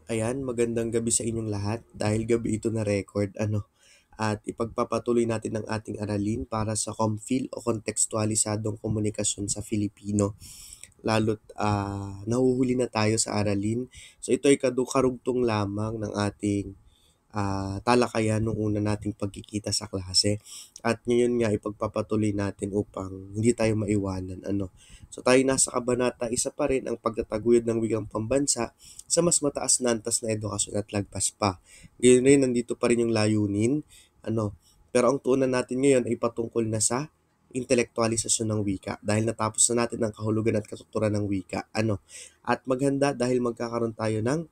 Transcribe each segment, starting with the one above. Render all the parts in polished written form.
Ayan, magandang gabi sa inyong lahat. Dahil gabi ito na record, at ipagpapatuloy natin ang ating aralin para sa COMFIL o kontekstualisadong komunikasyon sa Filipino. Lalo't nahuhuli na tayo sa aralin. So ito ay karugtong lamang ng ating talakayan nung una nating pagkikita sa klase. At ngayon nga ipagpapatuloy natin upang hindi tayo maiwanan. So tayo nasa kabanata, isa pa rin ang pagtataguyod ng wikang pambansa sa mas mataas na antas na edukasyon at lagpas pa. Ngayon rin, nandito pa rin yung layunin. Pero ang tuunan natin ngayon ay patungkol na sa intelektualisasyon ng wika dahil natapos na natin ang kahulugan at katuturan ng wika. At maghanda dahil magkakaroon tayo ng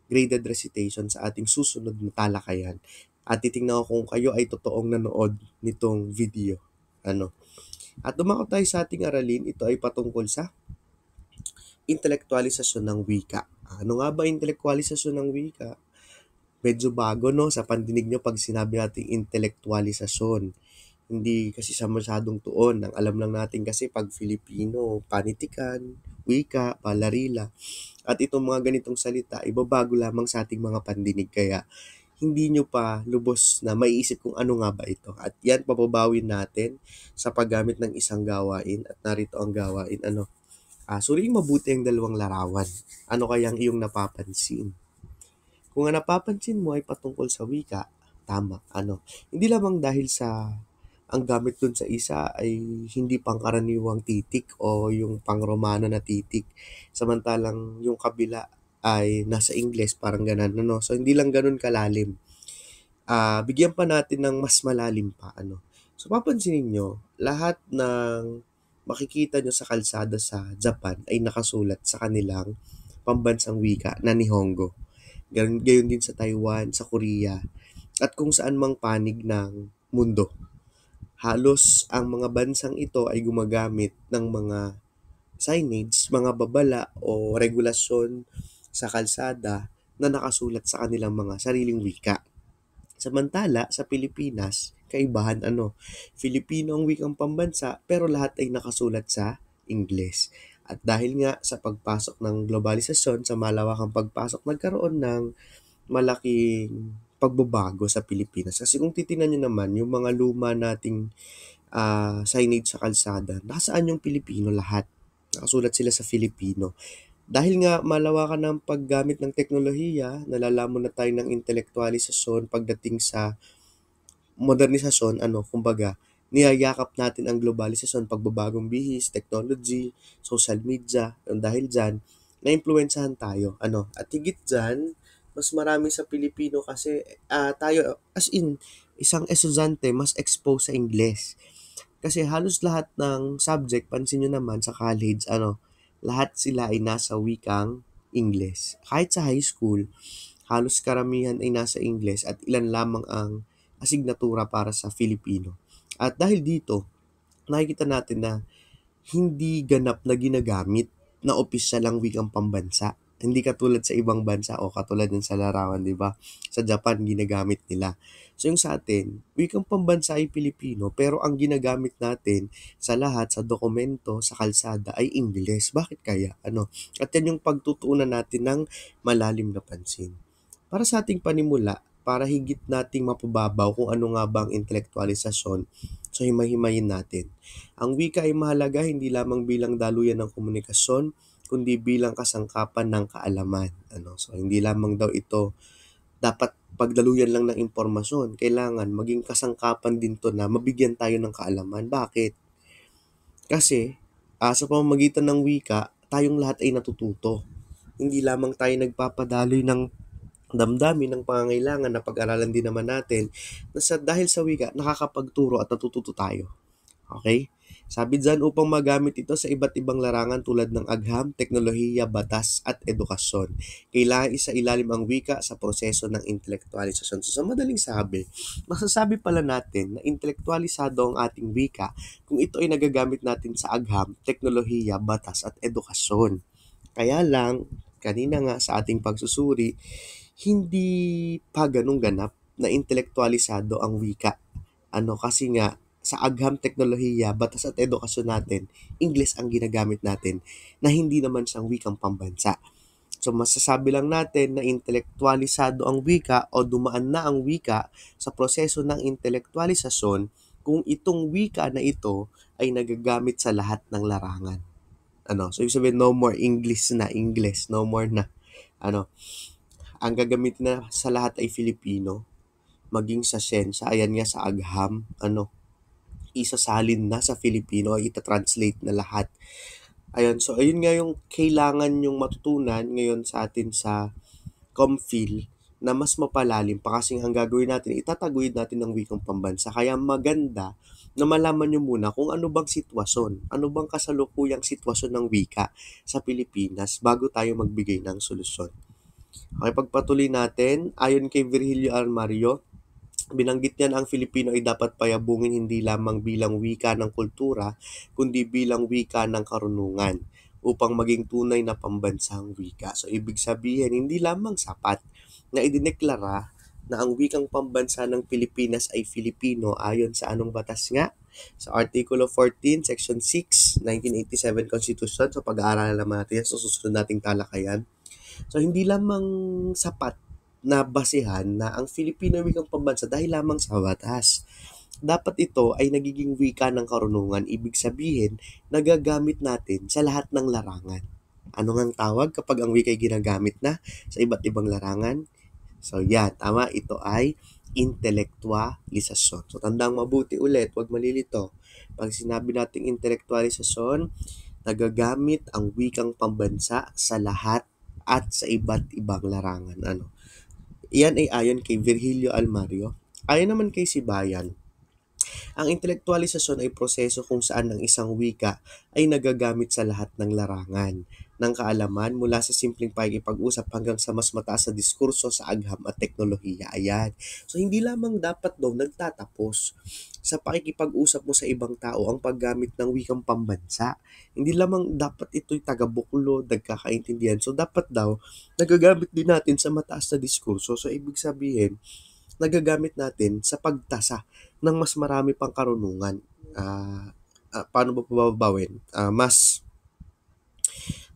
graded recitation sa ating susunod na talakayan. At titingnan ko kung kayo ay totoong nanood nitong video. At dumako tayo sa ating aralin, ito ay patungkol sa intelektualisasyon ng wika. Ano nga ba intelektualisasyon ng wika? Medyo bago, no, sa pandinig nyo pag sinabi natin intelektualisasyon. Hindi kasi sa masyadong tuon. Ang alam lang natin kasi pag Filipino, panitikan, wika, palarila. At itong mga ganitong salita, ibabago lamang sa ating mga pandinig. Kaya hindi nyo pa lubos na maiisip kung ano nga ba ito. At yan, papabawin natin sa paggamit ng isang gawain. At narito ang gawain. Suriing mabuti ang dalawang larawan. Ano kayang iyong napapansin? Kung ang napapansin mo ay patungkol sa wika, tama. Hindi lamang dahil sa ang gamit dun sa isa ay hindi pangkaraniwang titik o yung pang-Romano na titik. Samantalang yung kabila ay nasa Ingles, parang ganun. So, hindi lang ganun kalalim. Bigyan pa natin ng mas malalim pa. So, papansinin nyo, lahat ng makikita nyo sa kalsada sa Japan ay nakasulat sa kanilang pambansang wika na Nihongo. Gayon din sa Taiwan, sa Korea, at kung saan mang panig ng mundo. Halos ang mga bansang ito ay gumagamit ng mga signage, mga babala o regulasyon sa kalsada na nakasulat sa kanilang mga sariling wika. Samantala, sa Pilipinas, kaibahan Filipino ang wikang pambansa pero lahat ay nakasulat sa Ingles. At dahil nga sa pagpasok ng globalisasyon, sa malawakang pagpasok, nagkaroon ng malaking pagbabago sa Pilipinas. Kasi kung titingnan nyo naman, yung mga luma nating signage sa kalsada, nakasaan yung Pilipino lahat. Nakasulat sila sa Filipino. Dahil nga malawakan ng paggamit ng teknolohiya, nalalamon na tayo ng intelektualisasyon pagdating sa modernisasyon, kumbaga, niyayakap natin ang globalisasyon, pagbabagong bihis, technology, social media, dahil dyan, na-influensyahan tayo. At higit dyan, mas marami sa Pilipino kasi tayo, as in, isang estudyante mas exposed sa Ingles. Kasi halos lahat ng subject, pansin nyo naman sa college, lahat sila ay nasa wikang Ingles. Kahit sa high school, halos karamihan ay nasa Ingles at ilan lamang ang asignatura para sa Filipino. At dahil dito, nakikita natin na hindi ganap na ginagamit na opisyal ang wikang pambansa. Hindi katulad sa ibang bansa o katulad din sa larawan, di ba? Sa Japan, ginagamit nila. So yung sa atin, wikang pambansa ay Pilipino, pero ang ginagamit natin sa lahat, sa dokumento, sa kalsada ay Ingles. Bakit kaya? At yan yung pagtutuunan natin ng malalim na pansin. Para sa ating panimula, para higit nating mapababaw kung ano nga ba ang intelektualisasyon, so himay-himayin natin. Ang wika ay mahalaga hindi lamang bilang daluyan ng komunikasyon, kundi bilang kasangkapan ng kaalaman. So, hindi lamang daw ito dapat pagdaluyan lang ng impormasyon. Kailangan maging kasangkapan din to na mabigyan tayo ng kaalaman. Bakit? Kasi, sa pamamagitan ng wika, tayong lahat ay natututo. Hindi lamang tayo nagpapadaloy ng damdamin ng pangangailangan na pag-aralan din naman natin na dahil sa wika, nakakapagturo at natututo tayo. Okay? Sabi dyan upang magamit ito sa iba't ibang larangan tulad ng agham, teknolohiya, batas at edukasyon. Kailangan isa ilalim ang wika sa proseso ng intelektualisasyon. So, sa madaling sabi, masasabi pala natin na intelektualisado ang ating wika kung ito ay nagagamit natin sa agham, teknolohiya, batas at edukasyon. Kaya lang, kanina nga sa ating pagsusuri, hindi pa ganun ganap na intelektualisado ang wika. Kasi nga, sa agham teknolohiya, batas at edukasyon natin, English ang ginagamit natin na hindi naman siyang wikang pambansa. So masasabi lang natin na intelektualisado ang wika o dumaan na ang wika sa proseso ng intelektualisasyon kung itong wika na ito ay nagagamit sa lahat ng larangan. So ibig sabihin, no more English na English, no more na. Ang gagamitin na sa lahat ay Filipino, maging sa siyensya, ayan nga sa agham, isasalin na sa Filipino ay ita-translate na lahat. Ayun, so ayun nga yung kailangan yung matutunan ngayon sa atin sa ComFil na mas mapalalim pa kasi ang gagawin natin, itataguyod natin ng wikang pambansa. Kaya maganda na malaman nyo muna kung ano bang sitwasyon, ano bang kasalukuyang sitwasyon ng wika sa Pilipinas bago tayo magbigay ng solusyon. Okay, pagpatuloy natin, ayon kay Virgilio Almario, binanggit niya na ang Filipino ay dapat payabungin hindi lamang bilang wika ng kultura, kundi bilang wika ng karunungan upang maging tunay na pambansang wika. So, ibig sabihin, hindi lamang sapat na idineklara na ang wikang pambansa ng Pilipinas ay Filipino ayon sa anong batas nga? Sa Artikulo 14, Section 6, 1987 Constitution. So, pag-aaralan naman natin yan sa susunod nating talakayan. So, hindi lamang sapat na basehan na ang Filipino ay wikang pambansa dahil lamang sa batas. Dapat ito ay nagiging wika ng karunungan, ibig sabihin, nagagamit natin sa lahat ng larangan. Ano ngang tawag kapag ang wika ay ginagamit na sa iba't ibang larangan? So yan, tama, ito ay intelektualisasyon. So tandang mabuti ulit, huwag malilito. Pag sinabi nating intelektualisasyon, nagagamit ang wikang pambansa sa lahat at sa iba't ibang larangan. Iyan ay ayon kay Virgilio Almario. Ayon naman kay Sibayan, ang intelektualisasyon ay proseso kung saan ang isang wika ay nagagamit sa lahat ng larangan ng kaalaman mula sa simpleng pakikipag-usap hanggang sa mas mataas na diskurso sa agham at teknolohiya. Ayan. So, hindi lamang dapat daw nagtatapos sa pakikipag-usap mo sa ibang tao ang paggamit ng wikang pambansa. Hindi lamang dapat ito'y taga-buklo, nagkakaintindihan. So, dapat daw nagagamit din natin sa mataas na diskurso. So, ibig sabihin, nagagamit natin sa pagtasa ng mas marami pang karunungan. Paano ba pababawin? Mas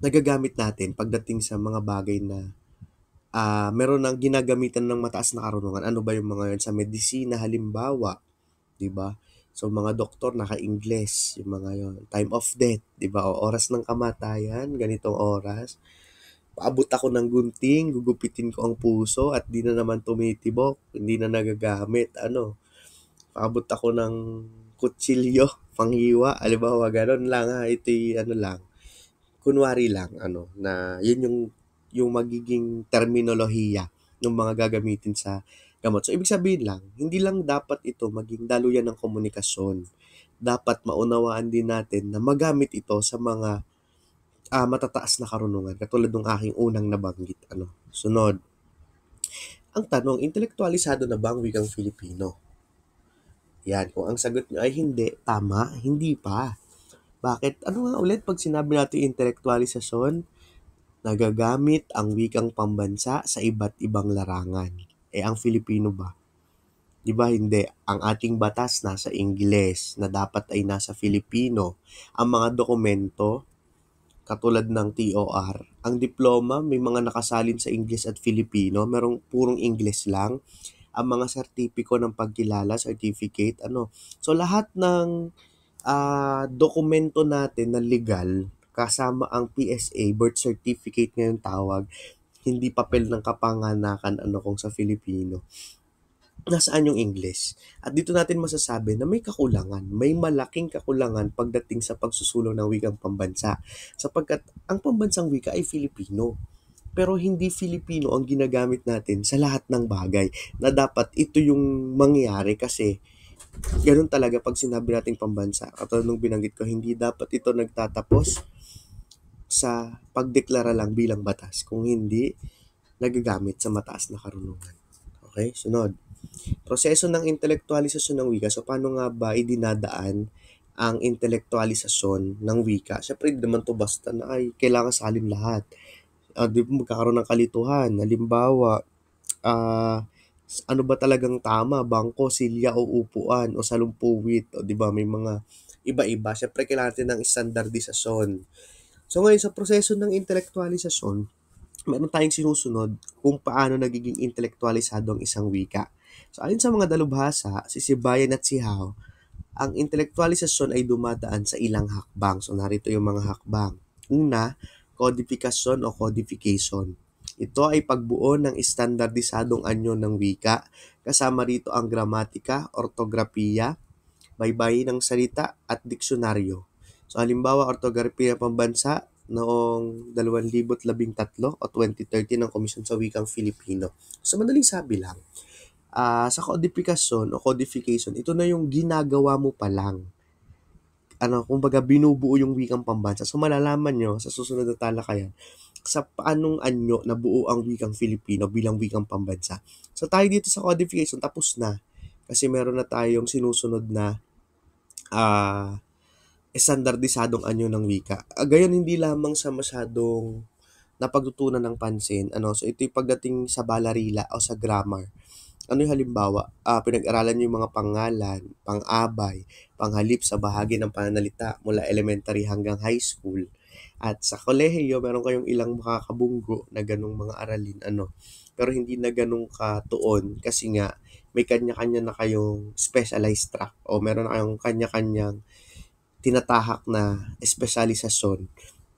nagagamit natin pagdating sa mga bagay na meron ng ginagamitan ng mataas na karunungan. Ano ba yung mga yun? Sa medisina, halimbawa, di ba? So, mga doktor, naka-Ingles, yung mga yun. Time of death, di ba? O oras ng kamatayan, ganitong oras. Paabot ako ng gunting, gugupitin ko ang puso at di na naman tumitibok, hindi na nagagamit. Paabot ako ng kutsilyo, panghiwa, halimbawa, ganun lang ito'y lang, kunwari lang, na yun yung magiging terminolohiya ng mga gagamitin sa gamot. So, ibig sabihin lang, hindi lang dapat ito maging daluyan ng komunikasyon. Dapat maunawaan din natin na magamit ito sa mga matataas na karunungan. Katulad ng aking unang nabanggit. Sunod. Ang tanong, intelektualisado na ba ang wikang Filipino? Yan, kung ang sagot nyo ay hindi, tama, hindi pa. Bakit? Ano nga ulit pag sinabi natin intelektualisasyon? Nagagamit ang wikang pambansa sa iba't ibang larangan. Ang Filipino ba? Di ba hindi? Ang ating batas nasa Ingles na dapat ay nasa Filipino. Ang mga dokumento, katulad ng TOR, ang diploma may mga nakasalin sa Ingles at Filipino, merong purong Ingles lang. Ang mga sertipiko ng pagkilala, certificate, So lahat ng dokumento natin na legal, kasama ang PSA, birth certificate ngayon tawag, hindi papel ng kapanganakan kung sa Filipino. Nasaan yung English? At dito natin masasabi na may kakulangan, may malaking kakulangan pagdating sa pagsusulong ng wikang pambansa. Sapagkat ang pambansang wika ay Filipino. Pero hindi Filipino ang ginagamit natin sa lahat ng bagay na dapat ito yung mangyari kasi ganun talaga pag sinabi nating pambansa. Katulad nung binanggit ko, hindi dapat ito nagtatapos sa pagdeklara lang bilang batas kung hindi nagagamit sa mataas na karunungan. Okay, sunod. Proseso ng intelektualisasyon ng wika. So, paano nga ba idinadaan ang intelektualisasyon ng wika? Siyempre, hindi naman to basta na ay kailangan salin lahat. Di ba magkakaroon ng kalituhan? Halimbawa, ano ba talagang tama? Bangko, silya o upuan o salumpuwit? O di ba may mga iba-iba. Siyempre, kailangan natin ng standardisasyon. So, ngayon sa proseso ng intelektualisasyon, meron tayong sinusunod kung paano nagiging intelektualisado ang isang wika. So ayon sa mga dalubhasa, si Sibayan at si Hao, ang intelektualisasyon ay dumadaan sa ilang hakbang. So narito yung mga hakbang. Una, codification o codification. Ito ay pagbuo ng estandardisadong anyo ng wika, kasama rito ang gramatika, ortografiya, baybayin ng salita at diksyonaryo. So halimbawa, ortografiya pambansa noong 2013 o 2013 ng Komisyon sa Wikang Filipino. So madaling sabi lang, sa codification o codification, ito na yung ginagawa mo pa lang. Kumbaga binubuo yung wikang pambansa. So malalaman nyo sa susunod na talakayan sa paanong anyo nabuo ang wikang Filipino bilang wikang pambansa. So tayo dito sa codification tapos na kasi meron na tayong sinusunod na estandardisadong anyo ng wika. Gayon hindi lamang sa masyadong napagtutunan ng pansin. So ito yung pagdating sa balarila o sa grammar. Ano yung halimbawa? Pinag-aralan niyo yung mga pangalan, pang-abay, panghalip sa bahagi ng pananalita mula elementary hanggang high school. At sa kolehiyo, meron kayong ilang makakabunggo na ganong mga aralin, pero hindi na ganong katuon kasi nga may kanya-kanya na kayong specialized track o meron na kayong kanya-kanyang tinatahak na espesyalisasyon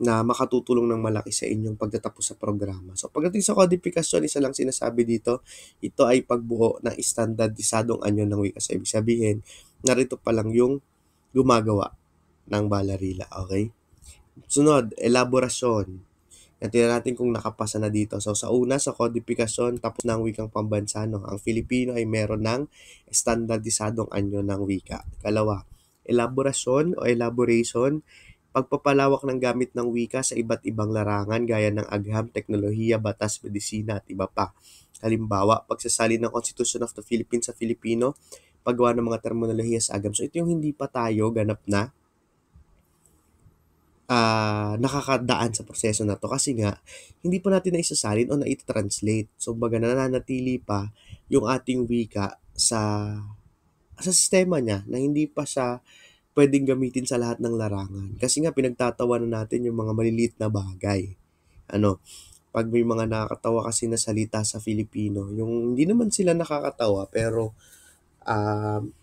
na makatutulong ng malaki sa inyong pagtatapos sa programa. So pagdating sa codification, isa lang sinasabi dito, ito ay pagbuo ng estandardisadong anyo ng wika. So ibig sabihin, narito pa lang yung gumagawa ng balarila. Okay? Sunod, elaborasyon. Yan, tingnan natin kung nakapasa na dito. So sa una, sa codification, tapos ng wikang pambansa, ang Filipino ay meron ng estandardisadong anyo ng wika. Kalawa, elaborasyon o elaboration, pagpapalawak ng gamit ng wika sa iba't ibang larangan gaya ng agham, teknolohiya, batas, medisina at iba pa. Halimbawa, pagsasalin ng Constitution of the Philippines sa Filipino, paggawa ng mga terminolohiya sa agham. So ito yung hindi pa tayo ganap na nakakadaan sa proseso na to kasi nga hindi pa natin naisasalin o na-translate. So baga nananatili pa yung ating wika sa sistema niya na hindi pa siya pwedeng gamitin sa lahat ng larangan. Kasi nga pinagtatawanan natin yung mga maliliit na bagay. Pag may mga nakakatawa kasi na salita sa Filipino, yung hindi naman sila nakakatawa pero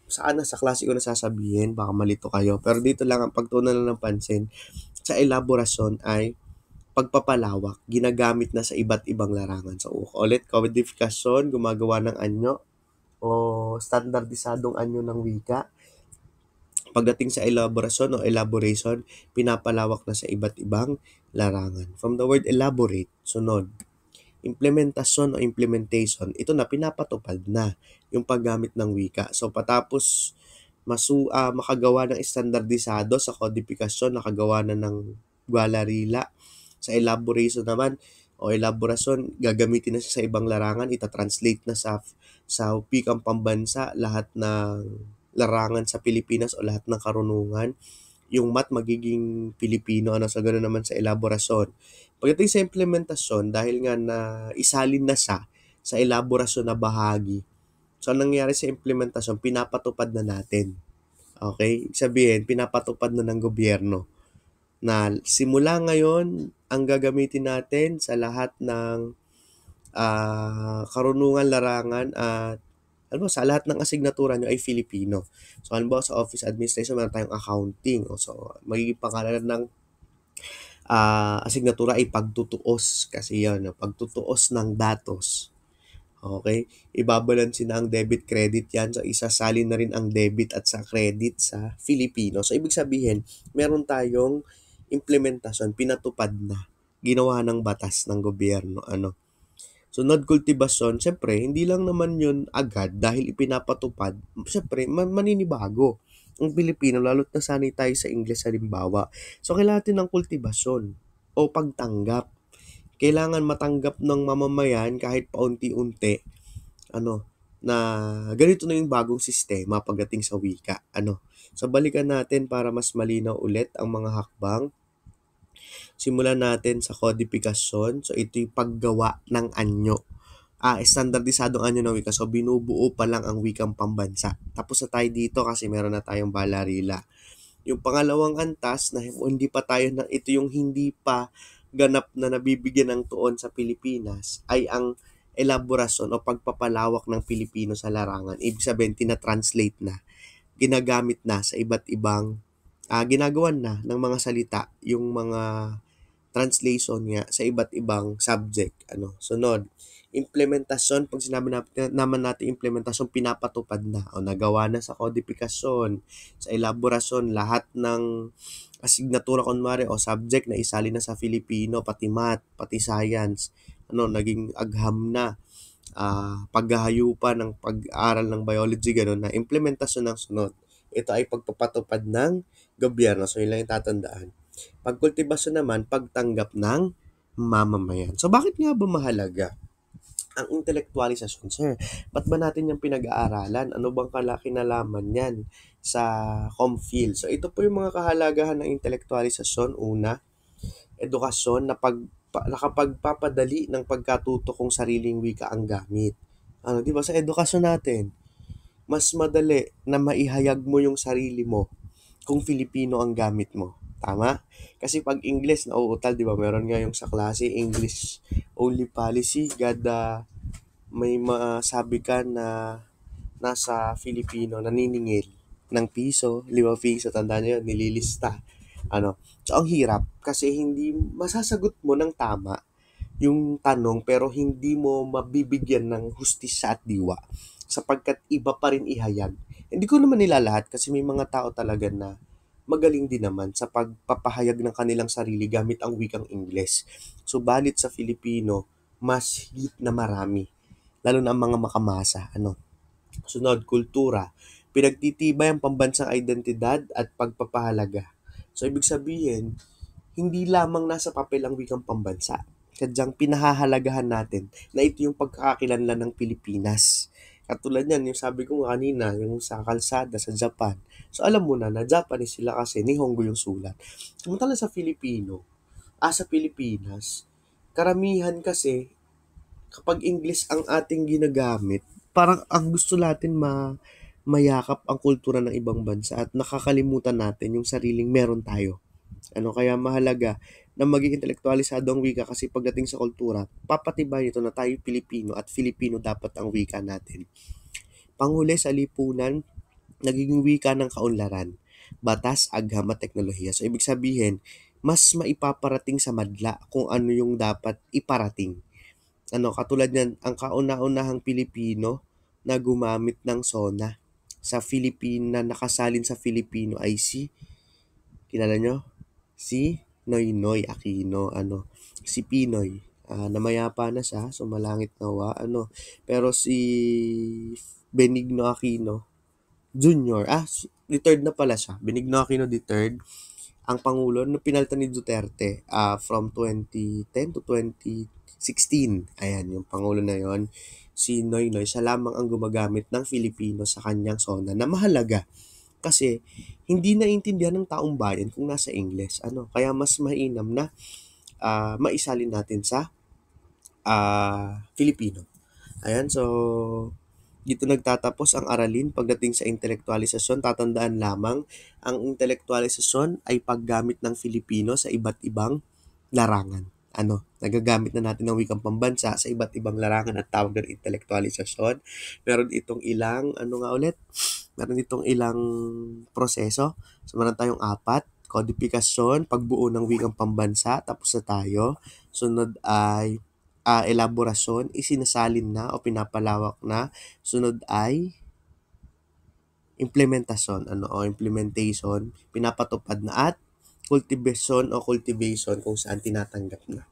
sa klase ko na sasabihin, baka malito kayo. Pero dito lang ang pagtunan lang ng pansin, sa elaborasyon ay pagpapalawak, ginagamit na sa iba't ibang larangan. So ulit, codification, gumagawa ng anyo o standardisadong anyo ng wika. Pagdating sa elaborasyon o elaboration, pinapalawak na sa iba't ibang larangan. From the word elaborate, sunod, implementasyon o implementation, ito na pinapatupad na yung paggamit ng wika. So patapos makagawa ng estandardisado sa codification, nakagawa na ng balarila. Sa elaboration naman o elaborasyon, gagamitin na siya sa ibang larangan, itatranslate na sa wikang pambansa lahat ng larangan sa Pilipinas o lahat ng karunungan. Yung math magiging Pilipino, so ganoon naman sa elaborasyon. Pagdating sa implementasyon, dahil nga na isalin na siya sa elaborasyon na bahagi, so anong nangyayari sa implementasyon, pinapatupad na natin. Okay? Ibig sabihin, pinapatupad na ng gobyerno na simula ngayon, ang gagamitin natin sa lahat ng karunungan, larangan at sa lahat ng asignatura nyo ay Filipino. So, halimbawa sa office administration, meron tayong accounting. So, magiging pangalan ng asignatura ay pagtutuos. Kasi yan, pagtutuos ng datos. Okay? Ibabalansin na ang debit credit yan. So, isasalin na rin ang debit at sa credit sa Filipino. So, ibig sabihin, meron tayong implementasyon, pinatupad na. Ginawa ng batas ng gobyerno. Sunod, kultibasyon, syempre, hindi lang naman yun agad dahil ipinapatupad. Syempre, maninibago ang Pilipino, lalo't nasanay tayo sa English halimbawa. So, kailangan natin ng kultibasyon o pagtanggap. Kailangan matanggap ng mamamayan kahit paunti-unti, na ganito na yung bagong sistema pagdating sa wika. So, balikan natin para mas malinaw ulit ang mga hakbang. Simulan natin sa codification. So, ito yung paggawa ng anyo. Estandardisadong anyo ng wika. So, binubuo pa lang ang wikang pambansa. Tapos na tayo dito kasi meron na tayong balarila. Yung pangalawang antas na hindi pa tayo ito yung hindi pa ganap na nabibigyan ng tuon sa Pilipinas ay ang elaborasyon o pagpapalawak ng Pilipino sa larangan. Ibig sabihin, tina-translate na, ginagamit na sa iba't ibang, ginagawan na ng mga salita, yung mga translation nga sa iba't ibang subject. Sunod, implementasyon. Pag sinabi naman natin implementasyon, pinapatupad na o nagawa na sa kodifikasyon, sa elaborasyon, lahat ng asignatura kunwari o subject na isali na sa Filipino, pati math, pati science, naging agham na. Paghahayupan ng pag-aaral ng biology, gano'n na implementasyon ng sunod. Ito ay pagpapatupad ng gobyerno. So, yun lang yung tatandaan. Pagkultibasyon naman, pagtanggap ng mamamayan. So, bakit nga ba mahalaga ang intelektualisasyon, sir? Ba't ba natin yung pinag-aaralan? Ano bang kinalaman yan sa ComFil? So, ito po yung mga kahalagahan ng intelektualisasyon. Una, edukasyon na nakapagpapadali ng pagkatuto kung sariling wika ang gamit. Di ba sa edukasyon natin, mas madali na maihayag mo yung sarili mo kung Filipino ang gamit mo. Tama? Kasi pag English, nauutal, di ba? Meron nga yung sa klase, English only policy. God, may masabi ka na nasa Filipino, naniningil ng piso, 5 piso, tandaan nyo yun, nililista. So, ang hirap kasi hindi masasagot mo ng tama yung tanong pero hindi mo mabibigyan ng hustisya at diwa sapagkat iba pa rin ihayag. Hindi ko naman nilalahat kasi may mga tao talaga na magaling din naman sa pagpapahayag ng kanilang sarili gamit ang wikang Ingles. Subalit sa Filipino, mas higit na marami. Lalo na ang mga makamasa. Sunod, kultura. Pinagtitibay ang pambansang identidad at pagpapahalaga. So, ibig sabihin, hindi lamang nasa papel ang wikang pambansa. Sadyang pinahahalagahan natin na ito yung pagkakakilanlan ng Pilipinas. Katulad yan, yung sabi ko kanina, yung sa kalsada sa Japan. So alam mo na Japanese sila kasi Nihongo yung sulat. Samantala sa Filipino, sa Pilipinas, karamihan kasi kapag English ang ating ginagamit, parang ang gusto natin mayakap ang kultura ng ibang bansa at nakakalimutan natin yung sariling meron tayo. Kaya mahalaga na maging intelektualisado ang wika kasi pagdating sa kultura, papatibay nito na tayo Pilipino at Filipino dapat ang wika natin. Panghuli sa lipunan, nagiging wika ng kaunlaran, batas, agham at teknolohiya. So, ibig sabihin, mas maipaparating sa madla kung ano yung dapat iparating. Katulad yan, ang kauna-unahang Pilipino na gumamit ng SONA sa Filipina, nakasalin sa Filipino ay kilala nyo? Si Noynoy Aquino, si Pinoy. Namayapa na siya, sumalangit nawa, pero si Benigno Aquino Junior, retired na pala siya. Benigno Aquino III, ang Pangulo na pinalitan ni Duterte from 2010 to 2016. Ayan, yung Pangulo na yon, si Noynoy, siya lamang ang gumagamit ng Filipino sa kanyang SONA na mahalaga kasi hindi naintindihan ng taong bayan kung nasa English. Kaya mas mainam na maisalin natin sa Filipino. Ayan, so dito nagtatapos ang aralin pagdating sa intelektualisasyon. Tatandaan lamang, ang intelektualisasyon ay paggamit ng Filipino sa iba't ibang larangan. Nagagamit na natin ng wikang pambansa sa iba't ibang larangan at tawag ng intelektualisasyon. Meron itong ilang, meron itong ilang proseso. So, meron tayong 4. Kodifikasyon, pagbuo ng wikang pambansa, tapos na tayo. Sunod ay elaborasyon, isinasalin na o pinapalawak na. Sunod ay implementasyon, implementation, pinapatupad na, at cultivation kung saan tinatanggap na.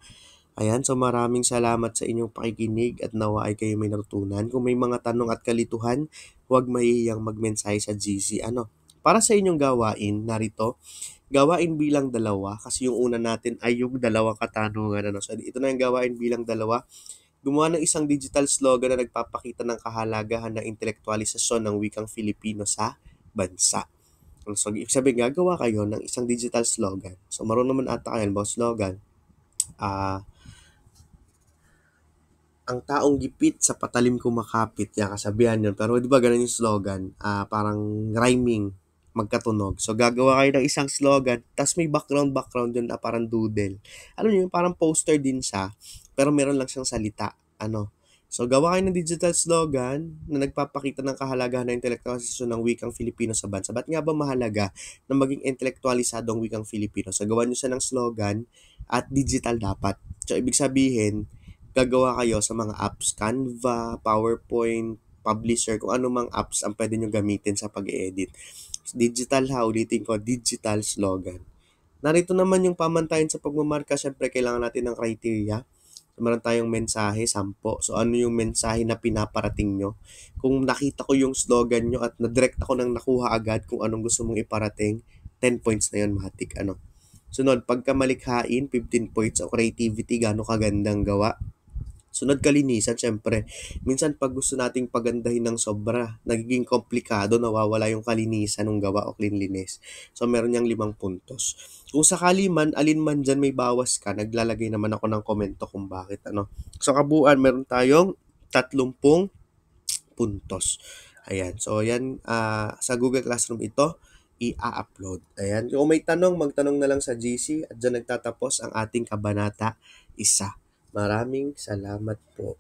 Ayan, so maraming salamat sa inyong pakikinig at nawa ay kayo may natutunan. Kung may mga tanong at kalituhan, huwag mahihiyang magmensahe sa GC. Para sa inyong gawain, narito, gawain bilang 2, kasi yung una natin ay yung 2 katanungan. So, ito na yung gawain bilang 2. Gumawa ng isang digital slogan na nagpapakita ng kahalagahan ng intelektualisasyon ng wikang Filipino sa bansa. So, ibig sabihin, gagawa kayo ng isang digital slogan. So, marunong naman ata kayo, slogan. Ang taong gipit sa patalim kumakapit, yan kasabihan yun. Pero di ba ganun yung slogan? Parang rhyming, magkatunog. So, gagawa kayo ng isang slogan, tas may background yun na parang doodle. Alam niyo yun, parang poster din siya, pero meron lang siyang salita. So, gawa kayo ng digital slogan na nagpapakita ng kahalagahan ng intelektualisasyon ng wikang Filipino sa bansa. Ba't nga ba mahalaga na maging intelektualisado ang wikang Filipino? So, gawa nyo siya ng slogan at digital dapat. So, ibig sabihin, gagawa kayo sa mga apps, Canva, PowerPoint, Publisher, kung ano mang apps ang pwede nyo gamitin sa pag-edit. Digital ulitin ko, digital slogan. Narito naman yung pamantayan sa pagmamarka. Siyempre, kailangan natin ng criteria. Meron tayong mensahe, 10. So, ano yung mensahe na pinaparating nyo? Kung nakita ko yung slogan nyo at na-direct ako nang nakuha agad kung anong gusto mong iparating, 10 points na yun, matik. Sunod, pagkamalikhain, 15 points. O creativity, gaano kagandang gawa. Sunod, kalinisan, syempre. Minsan pag gusto nating pagandahin ng sobra, nagiging komplikado, nawawala yung kalinisan ng gawa o cleanliness. So, meron niyang 5 puntos. Kung sakali man, alin man dyan may bawas ka, naglalagay naman ako ng komento kung bakit. So, kabuuan, meron tayong 30 puntos. Ayan. So, yan, sa Google Classroom ito, i-upload. Ayan. Kung may tanong, magtanong na lang sa GC at dyan nagtatapos ang ating kabanata 1. Maraming salamat po.